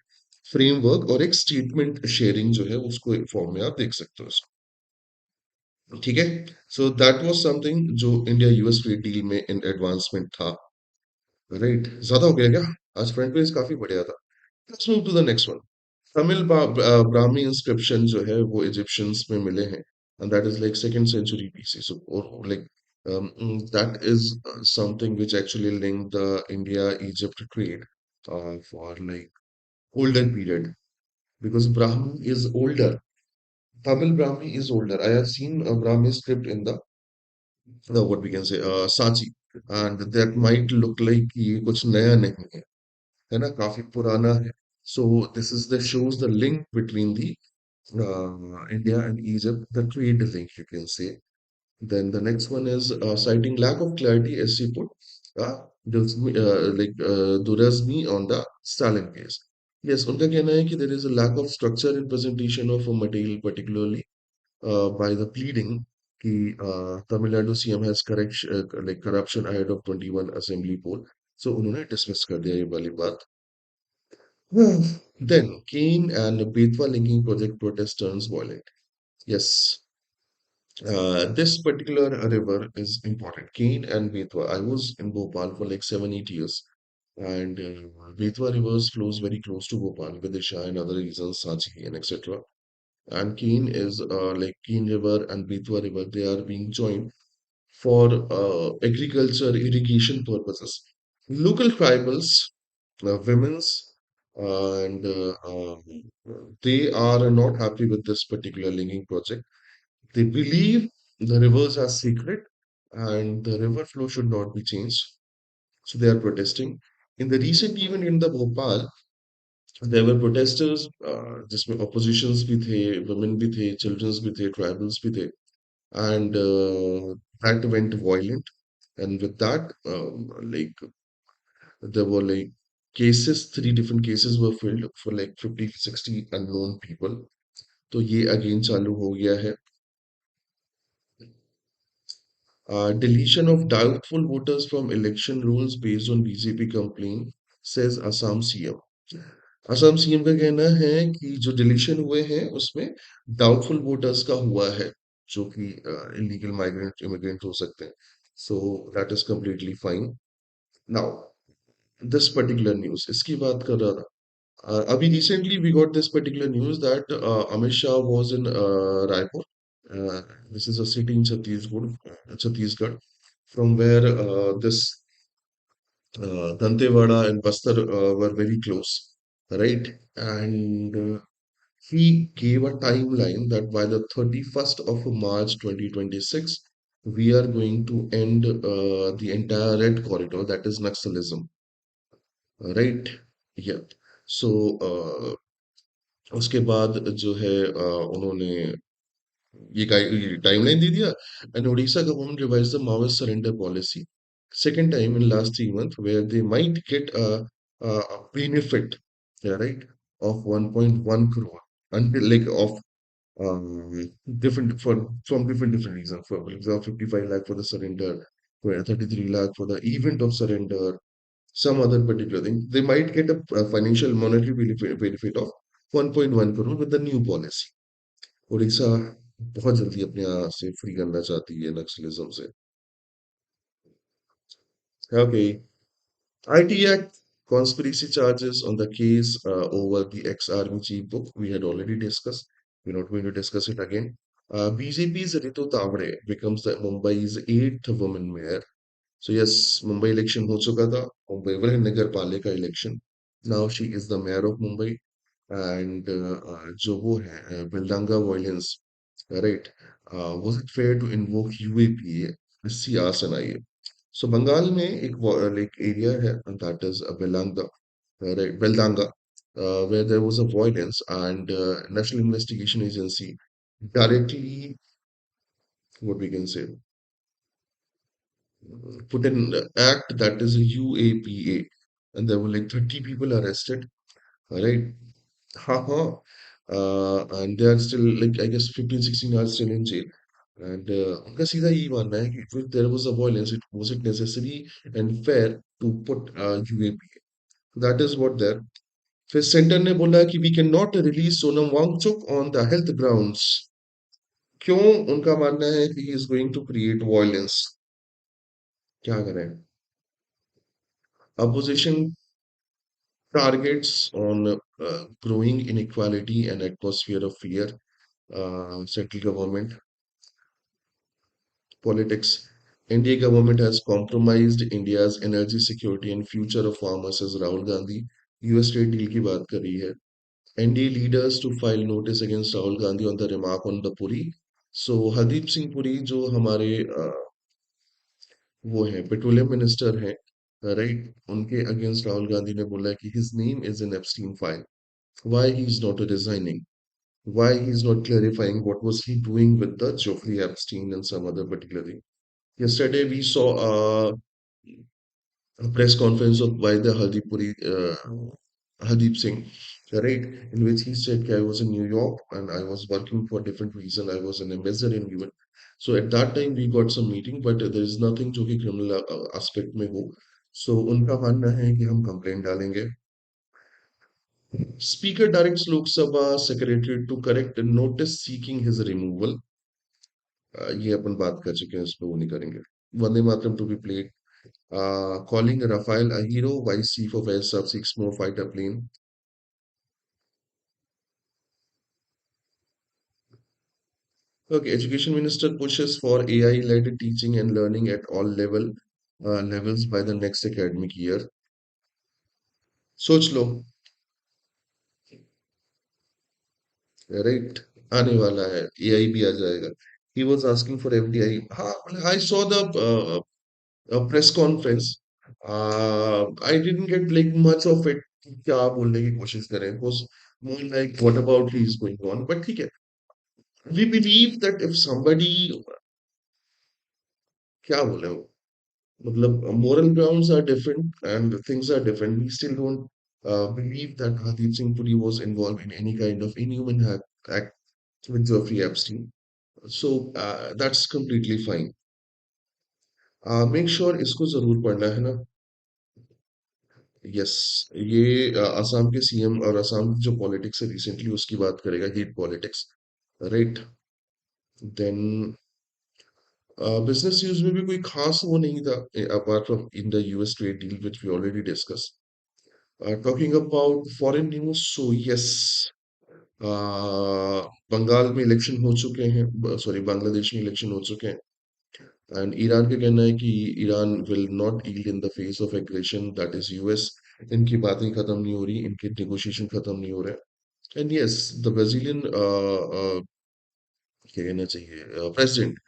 फ्रेमवर्क और एक स्टेटमेंट शेयरिंग जो है उसको एक फॉर्म में आप देख सकते हो इसको. ठीक है. सो दैट वाज समथिंग जो इंडिया यूएस ट्रेड डील में इन एडवांसमेंट था. राइट, ज्यादा हो गया क्या? आज फ्रंट पेज काफी बढ़िया था. Let's move to the next one. Tamil Brahmi inscription जो है वो इजिप्शियंस में मिले हैं, and that is like second century BC. So और like that is something which actually linked the India-Egypt trade for like older period, because Brahmi is older. Tamil Brahmi is older. I have seen a Brahmi script in the what we can say Sachi, and that might look like ये कुछ नया नहीं है ना, काफी पुराना है. So this is the shows the link between the India and Egypt, the trade link you can say. Then the next one is citing lack of clarity, as she put, Durazmi on the Stalin case. Yes, उनका कहना है कि there is a lack of structure in presentation of a material, particularly by the pleading कि Tamil Nadu CM has corruption ahead of 21 assembly poll. So उन्होंने dismiss कर दिया ये वाली बात. Then Kane and Betwa linking project protest turns violent. Yes, this particular river is important. Kane and Betwa. I was in Bhopal for like 7, 8 years, and Betwa rivers flows very close to Bhopal, Vidisha and other reasons, Sanchi and etc. And Kane is like Kane River and Betwa River. They are being joined for agriculture irrigation purposes. Local tribals, women's, and they are not happy with this particular linking project. They believe the rivers are secret and the river flow should not be changed. So they are protesting. In the recent event in the Bhopal, there were protesters, जिसमें oppositions भी थे, women भी थे, childrens भी थे, tribals भी थे, and that went violent. And with that, like there were like cases, three different cases were filed for like 50, 60 unknown people. तो ये again चालू हो गया है. Deletion of doubtful voters from election rules based on BJP complaint, says Assam CM. Assam CM का कहना है कि जो डिलीशन हुए हैं उसमें डाउटफुल वोटर्स का हुआ है, जो कि इलीगल माइग्रेंट इमिग्रेंट हो सकते हैं. So that is completely fine. Now this particular news इसकी बात कर रहा था. अभी recently we got this particular news that Amit Shah was in Raipur. This is a city in Chhattisgarh from where this Dantewada and Bastar were very close, right? And he gave a timeline that by the 31st of March 2026, we are going to end the entire red corridor, that is Naxalism, right? Yeah. So उसके बाद जो है उन्होंने ये timeline दे दिया. And Odisha government revise the Maoist surrender policy second time in last 3 months, where they might get a benefit, yeah, right, of 1.1 crore until like of different for from different reasons. For example, 55 lakh for the surrender, 33 lakh for the event of surrender, some other particular thing. They might get a financial monetary benefit of 1.1 crore with the new policy. Orissa बहुत जल्दी अपने यहाँ से free करना चाहती है नक्सलिज्म से. Okay. IT Act conspiracy charges on the case over the ex-army chief book we had already discussed. We're not going to discuss it again. BJP's Ritu Tavade becomes the Mumbai's eighth woman mayor. So yes, Mumbai election हो चुका था. Mumbai नगर पालिका election. Now she is the mayor of Mumbai. And जो वो है Bildanga violence, right? Was it fair to invoke UAPA? इसकी आस सुनाइए. So Bengal में एक like area है, and that is Belanga, right? Beldanga, where there was a violence, and National Investigation Agency directly, what we can say, put an act that is a UAPA, and there were like 30 people arrested, right? Haha. and they are still like I guess 15, 16 are still in jail. And उनका सीधा यही मानना है कि if there was a violence, it was it necessary and fair to put UAP. That is what there. फिर centre ने बोला कि we cannot release Sonam Wangchuk on the health grounds. क्यों? उनका मानना है कि he is going to create violence. क्या करें? Opposition targets on growing inequality and atmosphere of fear. Central government politics. India government has compromised India's energy security and future of farmers, says Rahul Gandhi. US trade deal की बात कर रही है. NDA leaders to file notice against Rahul Gandhi on the remark on the Puri. So Hardeep Singh Puri जो हमारे वो है petroleum minister हैं, राइट, उनके अगेंस्ट राहुल गांधी ने बोला है कि his name is in Epstein file. Why he is not resigning? Why he is not clarifying what was he doing with the Geoffrey Epstein and some other particular thing? Yesterday we saw a press conference of by the Hardeep Singh, right, in which he said that I was in New York and I was working for different reason. I was an ambassador in UN. So at that time we got some meeting, but there is nothing जो कि criminal aspect में हो. So उनका मानना है कि हम complaint डालेंगे. Speaker directs Lok Sabha Secretary to correct a notice seeking his removal. ये अपन बात कर चुके हैं, इस पे वो नहीं करेंगे. Vande Mataram to be played. Calling Rafael a hero, Vice Chief of Air Staff seeks more fighter plane. Okay, Education Minister pushes for AI-led teaching and learning at all levels by the next academic year. सोच लो, right? आने वाला है, AI भी आ जाएगा. He was asking for FDI. हाँ, I saw the press conference. I didn't get like much of it. क्या बोलने की कोशिश करें? It was more like what about he is going on? But ठीक है. We believe that if somebody क्या बोले वो मतलब moral grounds are different and things are different. We still don't believe that Hardeep Singh Puri was involved in any kind of inhuman act with Geoffrey Epstein. So that's completely fine. Make sure इसको जरूर पढ़ना है ना. Yes, ये असम के CM और असम की जो पॉलिटिक्स है रिसेंटली उसकी बात करेगा, heat politics, right. Then business news में भी कोई खास वो नहीं था apart from in the US trade deal which we already discuss. Talking about foreign news, so yes, Bengal में इलेक्शन हो चुके हैं, सॉरी बांग्लादेश में इलेक्शन हो चुके हैं. एंड ईरान का कहना है कि Iran will not yield in the face of aggression that is US. इनकी बातें खत्म नहीं हो रही, इनके नेगोशिएशन खत्म नहीं हो रहे. एंड यस, द ब्राजीलियन क्या कहना चाहिए president,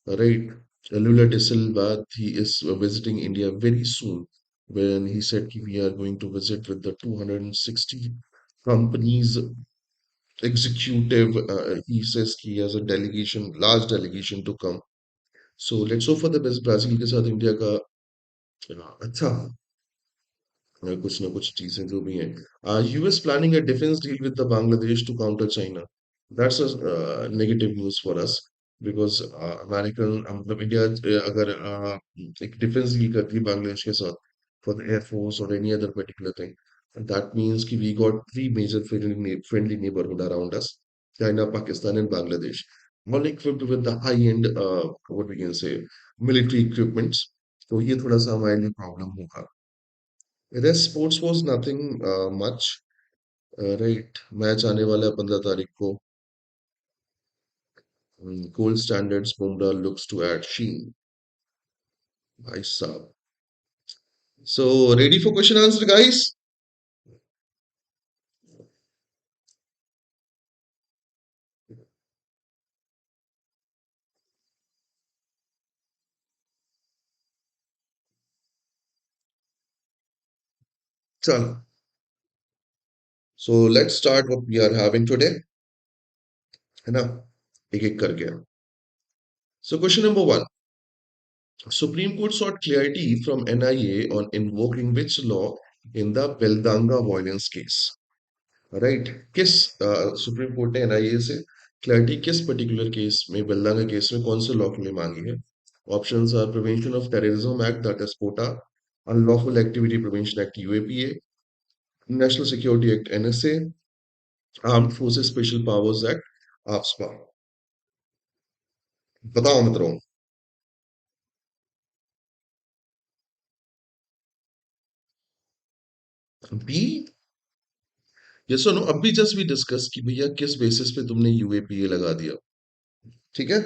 right, Lula de Silva, he is visiting India very soon. When he said ki we are going to visit with the 260 companies executive, he says he has a delegation, large delegation to come. So let's hope for the best. Brazil के साथ India का अच्छा कुछ ना कुछ चीजें जो भी हैं. US planning a defence deal with the Bangladesh to counter China. That's a negative news for us because American मतलब इंडिया अगर एक डिफेंस डील करती है बांग्लादेश के साथ फॉर द एयरफोर्स और any other particular thing, that means कि we got three major friendly neighborhood around us, China, Pakistan, and Bangladesh, all equipped with the high-end, what we can say, military equipments. तो ये थोड़ा सा हमारे लिए problem होगा. Rest sports was nothing much. Right, match आने वाला है 15 तारीख को. Gold standards, Bumrah looks to add Sheen. भाई साहब. So ready for question answer, guys? चलो. So let's start what we are having today, है ना? एक एक करके. So question number one. Supreme Court sought clarity from NIA on invoking which law in the Beldanga violence case. Right. किस supreme court ने NIA से clarity किस particular case में, बेलदाना केस में कौन से लॉ के लिए मांगी है? Options are prevention of terrorism act that is POTA, unlawful activity prevention act UAPA, national security act NSA, armed forces special powers act AFSPA. बताओ मित्रों। बी? ये सुनो, अब भी जस्ट भी डिस्कस कि भैया किस बेसिस पे तुमने यूएपीए लगा दिया। ठीक है।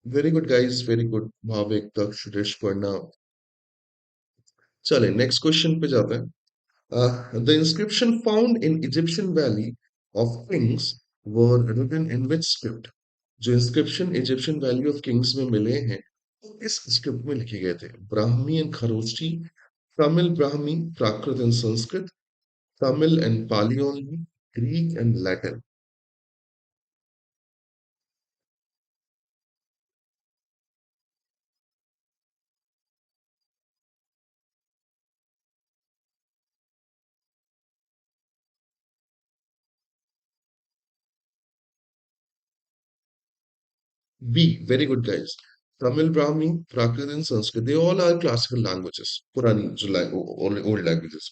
Very good guys, very good. Bhavik, Daksh, Rishparna. चले नेक्स्ट क्वेश्चन पे जाते हैं। The inscription found in Egyptian Valley of Kings were written in which script? जो inscription Egyptian valley of Kings में मिले हैं वो किस स्क्रिप्ट में लिखे गए थे? Brahmi and Kharoshthi, Tamil Brahmi, Prakrit and Sanskrit, Tamil and Pali only, Greek and Latin. B, very good guys. Tamil Brahmi, Prakrit and Sanskrit, they all are classical languages, पुरानी जो ओल्ड लैंग्वेजेस।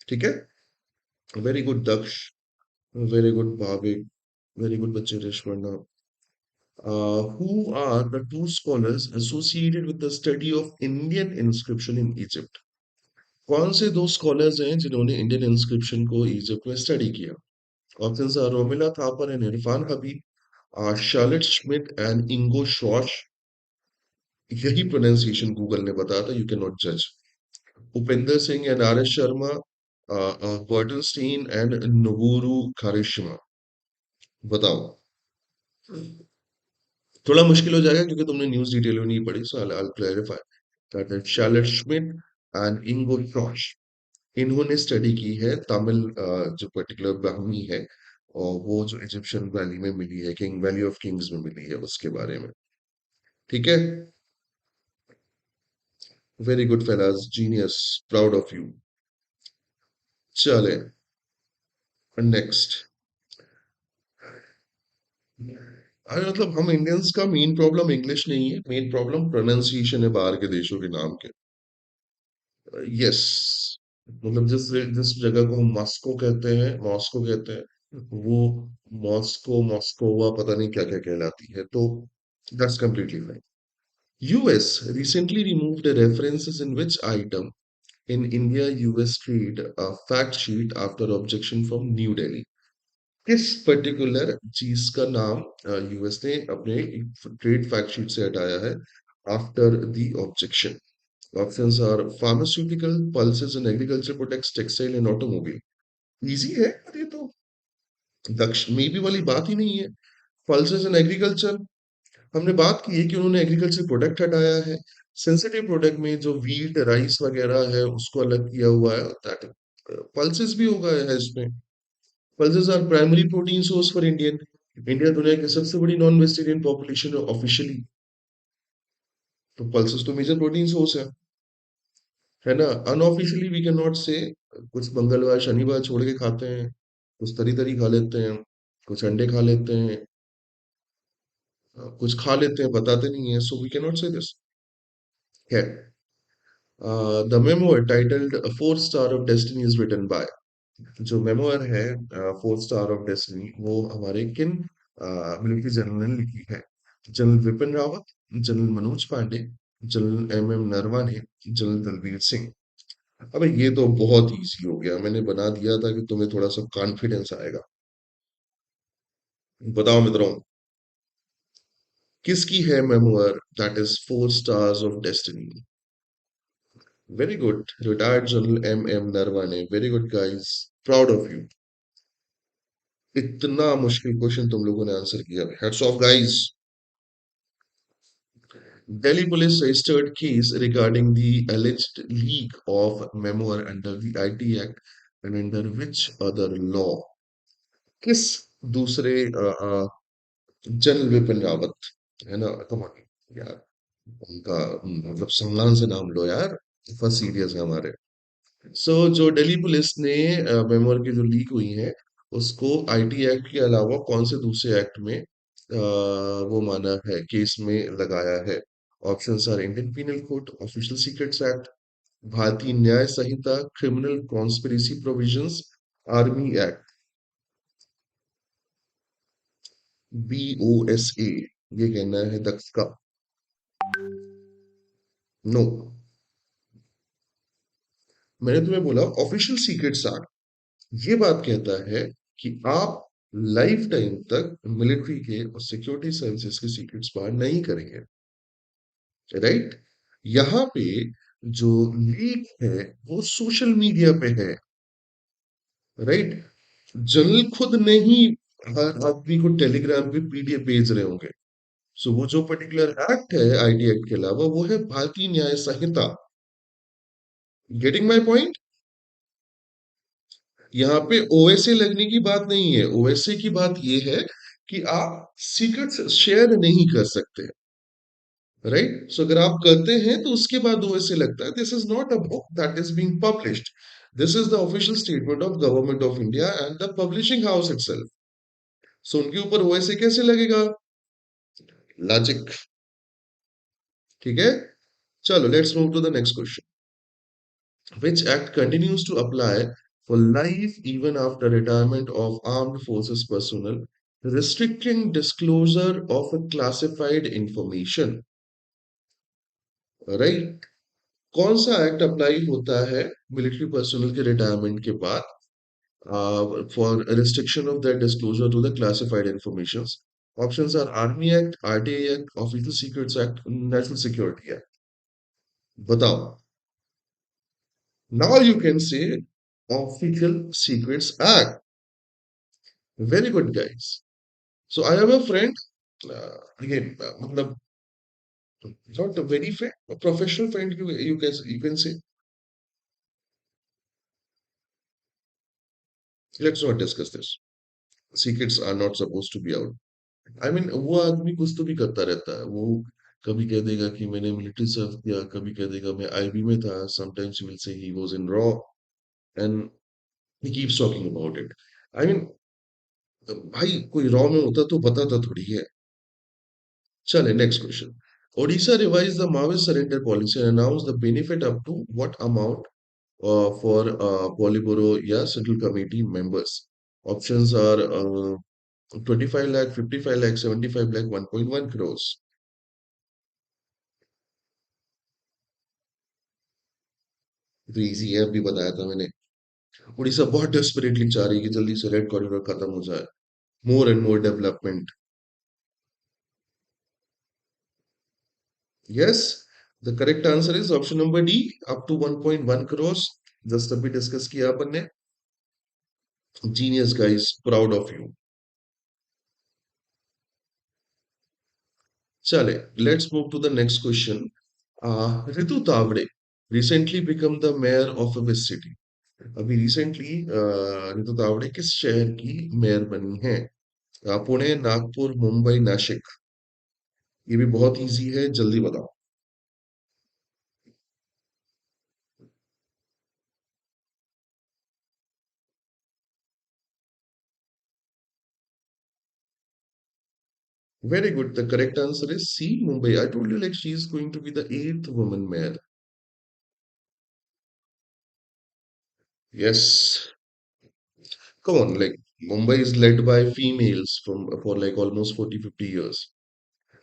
ठीक है। Very good Daksh, very good Bhavik, very good बच्चे Rishparna. Who are the two scholars associated with the study of Indian inscription in Egypt? कौन से दो scholars हैं जिन्होंने इंडियन इंस्क्रिप्शन को इजिप्ट में स्टडी किया? Options are Romila Thapar and Irfan Habib, Charlotte Schmidt and Ingo Shosh. यही प्रोनाउंसिएशन गूगल ने बताया था, यू कैन नॉट जज। Upendra Singh and R S Sharma, Burton Stein and Noboru Karashima. बताओ। थोड़ा मुश्किल हो जाएगा क्योंकि तुमने न्यूज़ डिटेल में नहीं पढ़ी, so I clarify that is Charlotte Schmidt and Ingo Shosh. इन्होंने स्टडी की है तमिल, जो पर्टिकुलर ब्राह्मी है, और वो जो इजिप्शियन वैली में मिली है, किंग वैली ऑफ किंग्स में मिली है, उसके बारे में। ठीक है। Very good fellas, genius, proud of you. चले नेक्स्ट। अरे मतलब हम इंडियंस का मेन प्रॉब्लम इंग्लिश नहीं है, मेन प्रॉब्लम प्रोनाउंसिएशन है बाहर के देशों के नाम के। यस। मतलब जिस जिस जगह को हम मॉस्को कहते हैं, मॉस्को कहते हैं, वो मॉस्को, मॉस्कोवा, पता नहीं क्या क्या कहलाती है, तो that's completely fine. US recently removed the references in which item in India US trade a fact sheet after objection from New Delhi? किस पर्टिकुलर चीज का नाम यूएस ने अपने ट्रेड फैक्ट शीट से हटाया है after the objection? Options are pharmaceutical, pulses in agriculture products, textile and automobile. Easy है पर ये तो दक्ष में भी वाली बात ही नहीं है। पल्सेस इन एग्रीकल्चर, हमने बात की है कि उन्होंने एग्रीकल्चर प्रोडक्ट हटाया है। सेंसिटिव प्रोडक्ट में जो वीट राइस वगैरह है उसको अलग किया हुआ है, दैट पल्सेस भी होगा है इसमें। Pulses are primary protein source for Indian. India दुनिया की सबसे बड़ी नॉन वेजिटेरियन पॉपुलेशन है ऑफिशियली, तो पल्सेस तो मेजर प्रोटीन सोर्स है ना। अनऑफिशियली वी कैन नॉट से, कुछ मंगलवार शनिवार छोड़ के खाते हैं, कुछ तरी तरी खा लेते हैं, कुछ अंडे खा लेते हैं, कुछ खा लेते हैं बताते नहीं है, so we can not say this है। The memoir titled fourth star of destiny is written by, जो मेमोर है फोर्थ स्टार ऑफ डेस्टिनी, वो हमारे किन मिलिट्री जनरल ने लिखी है? General Bipin Rawat, general Manoj Pande, general M Naravane, general Dalbir Singh. अबे ये तो बहुत इजी हो गया, मैंने बना दिया था कि तुम्हें थोड़ा सा कॉन्फिडेंस आएगा। बताओ मित्रों, किसकी है memoir that is four stars of destiny? Very good, retired general M Naravane. Very good guys, proud of you. इतना मुश्किल क्वेश्चन तुम लोगों ने आंसर किया, heads off guys. Delhi police registered case regarding the alleged leak of memoir under the IT Act and under which other law? किस दूसरे general Bipin Rawat, है ना, कम यार, उनका मतलब सम्मान से नाम लो यार। फर्स्ट सीरियस है हमारे। सो जो दिल्ली पुलिस ने मेमोर की जो लीक हुई है, उसको आईटी एक्ट के अलावा कौन से दूसरे एक्ट में वो माना है, केस में लगाया है? Options are Indian penal code, official secrets act, Bharatiya Nyaya Sanhita, criminal conspiracy provisions, army act, BOSA। ये कहना है दक्ष का। नो, मैंने तुम्हें बोला ऑफिशियल सीक्रेट्स एक्ट ये बात कहता है कि आप लाइफ टाइम तक मिलिट्री के और सिक्योरिटी सर्विसेज के सीक्रेट्स बाहर नहीं करेंगे, राइट? यहाँ पे जो लीक है वो सोशल मीडिया पे है, राइट? जनरल खुद नहीं हर आदमी को टेलीग्राम पे पीडीएफ भेज रहे होंगे। सो वो जो पर्टिकुलर एक्ट है आईटी एक्ट के अलावा, वो है भारतीय न्याय संहिता। Getting my point? यहाँ पे ओएसए लगने की बात नहीं है। ओएसए की बात ये है कि आप सीक्रेट्स शेयर नहीं कर सकते, राइट? सो अगर आप करते हैं तो उसके बाद ओएसए लगता है। This is not a book that is being published, this is the official statement of government of India and the publishing house itself. So उनके ऊपर ओएसए कैसे लगेगा? लॉजिक। ठीक है, चलो let's move to the next question. Which act continues to apply for life even after retirement of armed forces personnel, restricting disclosure of a classified information? Right? कौन सा act apply होता है military personnel के retirement के बाद for restriction of that disclosure to the classified information? Options are army act, RTI act, official secrets act, national security act. बताओ। Now you can say Official Secrets Act. Very good, guys. So I have a friend, again, मतलब not a very friend, a professional friend, you can say. Let's not discuss this. Secrets are not supposed to be out. I mean, वो आदमी कुछ तो भी करता रहता है। वो कभी कह देगा कि मैंने मिलिट्री सर्व किया, कभी कह देगा मैं आईबी में था। Sometimes he will say he was in raw, and he keeps talking about it. I mean, भाई कोई रॉ में होता तो बताता थोड़ी है। चले next question. Odisha revised the Maoist surrender policy and announced the benefit up to what amount for Politburo या Central Committee members? Options are 25 lakh, 55 lakh, 75 lakh, 1.1 crores. तो इजी है, अभी बताया था मैंने। उड़ीसा बहुत डेस्परेटली चाह रही है कि जल्दी से रेड कॉरिडोर खत्म हो जाए, more and more development. Yes, the correct answer is option number D, up to 1.1 crores। Just अभी डिस्कस किया अपन ने। Genius guys, proud of you. Chale, let's move to the next question. Ritu Tavade recently become the mayor of a which city? अभी recently Ritu Tawde किस शहर की mayor बनी है? पुणे, नागपुर, मुंबई, नासिक। ये भी बहुत इजी है, जल्दी बताओ। Very good. The correct answer is C, Mumbai. I told you like she is going to be the eighth woman mayor. Yes. Come on, like Mumbai is led by females from for like almost 40-50 years.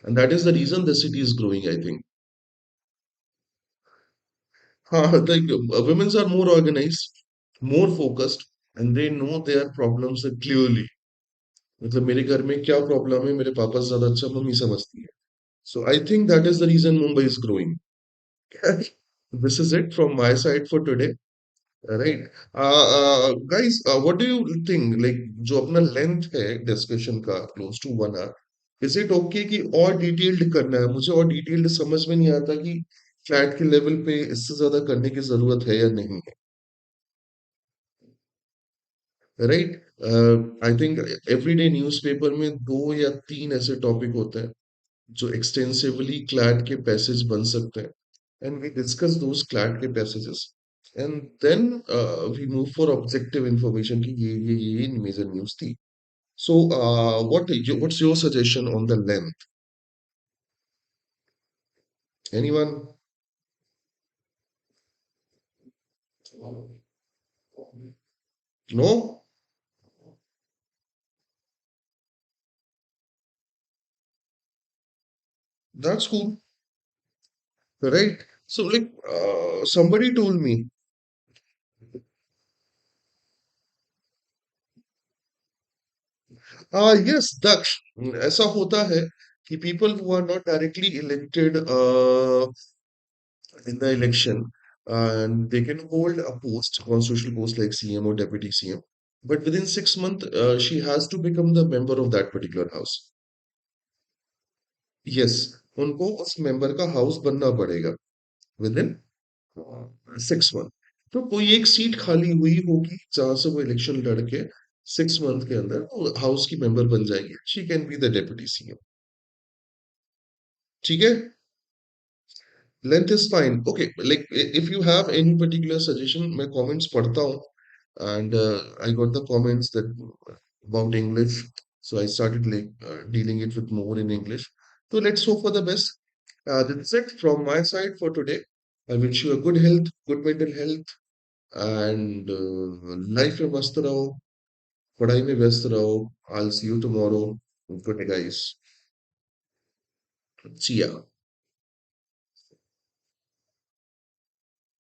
And that is the reason the city is growing, I think. Like women are more organized, more focused, and they know their problems clearly. मतलब मेरे घर में क्या problem है, मेरे पापा से ज्यादा अच्छा मम्मी समझती है। So I think that is the reason Mumbai is growing. This is it from my side for today. Right. Guys, what do you think? Like जो अपना लेंथ है डिस्कशन का close to 1 hour, is it okay कि और detailed करना है? मुझे और डिटेल्ड समझ में नहीं आता कि फ्लैट के लेवल पे इससे ज्यादा करने की जरूरत है या नहीं है, right? I think everyday newspaper में 2 या 3 ऐसे टॉपिक होते हैं जो एक्सटेंसिवली क्लैट के पैसेज बन सकते हैं। and we discuss those CLAT के passages, and then we move for objective information कि ये major news थी. So what's your suggestion on the length? Anyone? No? That's cool, right? So like somebody told me, yes, Daksh, ऐसा होता है कि people who are not directly elected in the election, and they can hold a post, constitutional post like CM or deputy CM, but within 6 months, she has to become the member of that particular house. Yes, उनको उस member का house बनना पड़ेगा within 6 month. तो कोई एक seat खाली हुई होगी जहां से वो इलेक्शन लड़के 6 मंथ के अंदर वो हाउस की मेंबर बन जाएगी. She can be the deputy CM. ठीक है. Length is fine. Okay, like if you have any particular suggestion, मैं comments पढ़ता हूँ, and I got the comments that about English, so I started like dealing it with more in English. So let's hope for the best. That's it from my side for today. I wish you a good health, good mental health, and life में मस्त रहो, पढ़ाई में व्यस्त रहो. I'll see you tomorrow. Good day, guys. See ya.